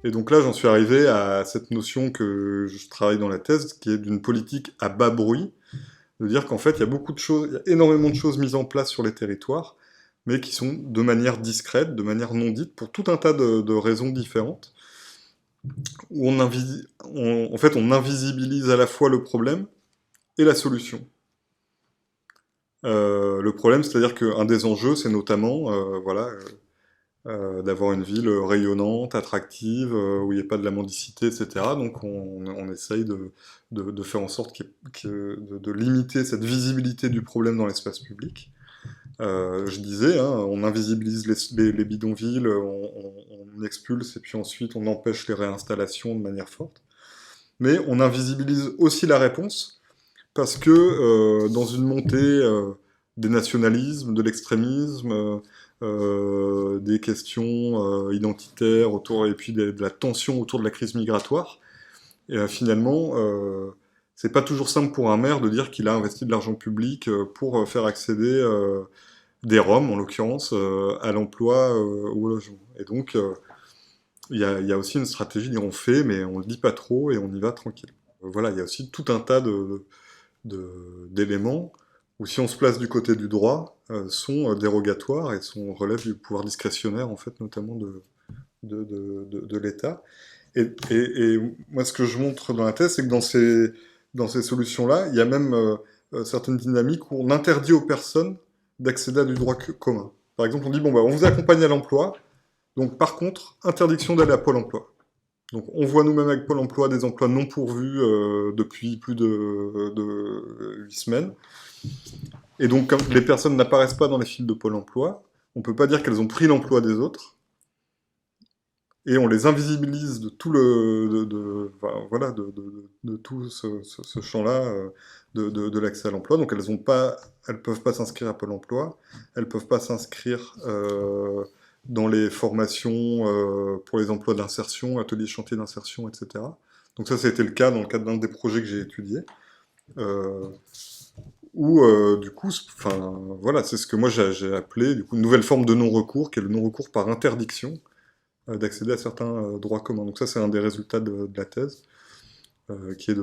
Et donc là, j'en suis arrivé à cette notion que je travaille dans la thèse, qui est d'une politique à bas bruit, de dire qu'en fait, il y a beaucoup de choses, il y a énormément de choses mises en place sur les territoires, mais qui sont de manière discrète, de manière non dite, pour tout un tas de raisons différentes, où en fait, on invisibilise à la fois le problème et la solution. Le problème, c'est-à-dire qu'un des enjeux, c'est notamment, voilà, d'avoir une ville rayonnante, attractive, où il n'y ait pas de la mendicité, etc. Donc on essaye de faire en sorte de limiter cette visibilité du problème dans l'espace public. Je disais, hein, on invisibilise les bidonvilles, on expulse et puis ensuite on empêche les réinstallations de manière forte. Mais on invisibilise aussi la réponse parce que dans une montée des nationalismes, de l'extrémisme, des questions identitaires autour et puis de la tension autour de la crise migratoire, et finalement, c'est pas toujours simple pour un maire de dire qu'il a investi de l'argent public pour faire accéder des Roms, en l'occurrence, à l'emploi ou au logement. Et donc, il y a aussi une stratégie de dire on fait, mais on le dit pas trop et on y va tranquille. Voilà, il y a aussi tout un tas d'éléments où, si on se place du côté du droit, sont dérogatoires et relèvent du pouvoir discrétionnaire, en fait, notamment de l'État. Et moi, ce que je montre dans la thèse, c'est que dans ces solutions-là, il y a même certaines dynamiques où on interdit aux personnes d'accéder à du droit commun. Par exemple, on dit, bon, bah, on vous accompagne à l'emploi, donc par contre, interdiction d'aller à Pôle emploi. Donc on voit nous-mêmes avec Pôle emploi des emplois non pourvus depuis plus de 8 semaines. Et donc, comme les personnes n'apparaissent pas dans les files de Pôle emploi, on ne peut pas dire qu'elles ont pris l'emploi des autres, et on les invisibilise de tout enfin, voilà, de tout ce champ-là de l'accès à l'emploi. Donc elles peuvent pas s'inscrire à Pôle emploi, elles peuvent pas s'inscrire dans les formations pour les emplois d'insertion, ateliers chantiers d'insertion, etc. Donc ça a été le cas dans le cadre d'un des projets que j'ai étudié. Euh, où du coup, enfin voilà, c'est ce que moi j'ai appelé du coup une nouvelle forme de non-recours, qui est le non-recours par interdiction d'accéder à certains droits communs. Donc ça, c'est un des résultats de la thèse, qui est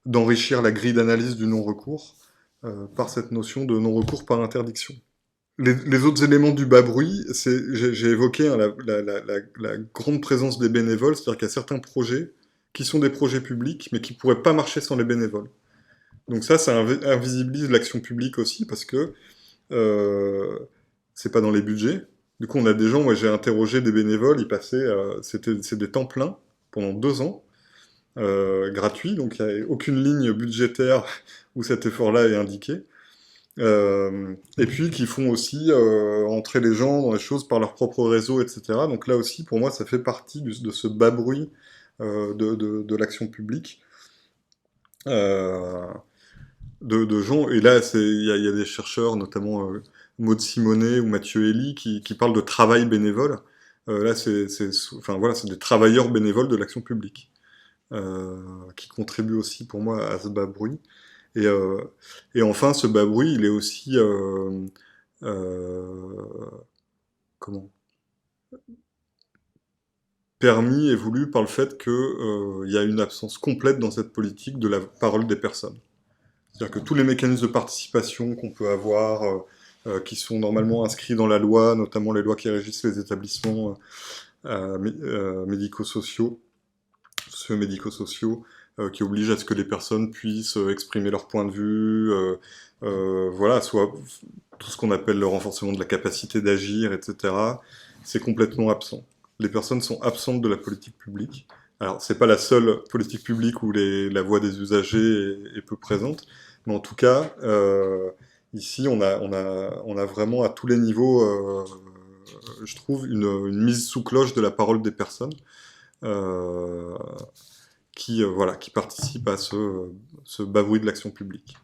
d'enrichir la grille d'analyse du non-recours par cette notion de non-recours par interdiction. Les autres éléments du bas bruit, j'ai évoqué hein, la grande présence des bénévoles, c'est-à-dire qu'il y a certains projets qui sont des projets publics, mais qui pourraient pas marcher sans les bénévoles. Donc ça invisibilise l'action publique aussi, parce que c'est pas dans les budgets. Du coup, on a des gens, moi j'ai interrogé des bénévoles, ils passaient, c'est des temps pleins pendant 2 ans, gratuits, donc il n'y a aucune ligne budgétaire où cet effort-là est indiqué. Et puis qui font aussi entrer les gens dans les choses par leur propre réseau, etc. Donc là aussi, pour moi, ça fait partie de ce bas bruit de l'action publique. Euh, de gens, et là il y a des chercheurs, notamment Maud Simonet ou Mathieu Elie, qui parlent de travail bénévole. Là enfin voilà, c'est des travailleurs bénévoles de l'action publique, qui contribuent aussi pour moi à ce bas bruit. Et, euh, et enfin, ce bas bruit, il est aussi euh, comment permis et voulu par le fait que il y a une absence complète dans cette politique de la parole des personnes. C'est-à-dire que tous les mécanismes de participation qu'on peut avoir, qui sont normalement inscrits dans la loi, notamment les lois qui régissent les établissements médico-sociaux, socio-médico-sociaux, qui obligent à ce que les personnes puissent exprimer leur point de vue, voilà, soit tout ce qu'on appelle le renforcement de la capacité d'agir, etc. C'est complètement absent. Les personnes sont absentes de la politique publique. Alors, c'est pas la seule politique publique où la voix des usagers est peu présente, mais en tout cas, ici, on a vraiment à tous les niveaux, je trouve, une mise sous cloche de la parole des personnes euh, voilà, qui participent à ce bavouille de l'action publique.